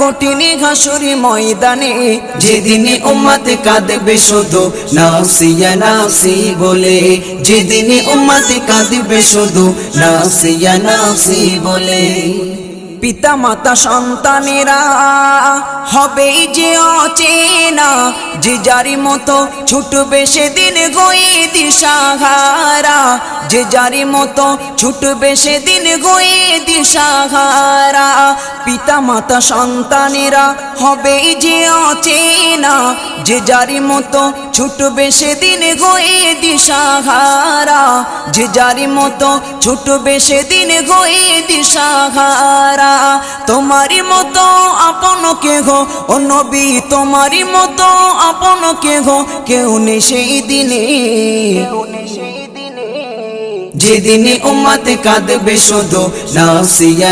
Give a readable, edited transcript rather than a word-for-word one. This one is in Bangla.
কঠিন হাসুরি ময়দানে, যেদিনে উম্মত কাঁদবে শুধু নাফসিয়া নাফসি বলে, যেদিনে উম্মত কাঁদবে শুধু নাফসিয়া নাফসি বলে। পিতা মাতা সন্তানেরা হবে যে অচেনা, যে যারি মতো ছুটবে সেদিন গয়ে দিশাহারা, যে যারি মতো ছুটবে সেদিন গয়ে দিশাহারা। পিতা মাতা সন্তানেরা হবে যে অচেনা, যে যারি মতো ছুটবে সেদিন গয়ে দিশাহারা, যে যারি মতো ছুটবে সেদিন গয়ে দিশাহারা। তোমারি মতো আপন কেহ ও নবী, তোমারি মতো আপন কেহ কেউ নেই সেই দিনে, যেদিনে উম্মত কাঁদবে শুধু নাফসিয়া।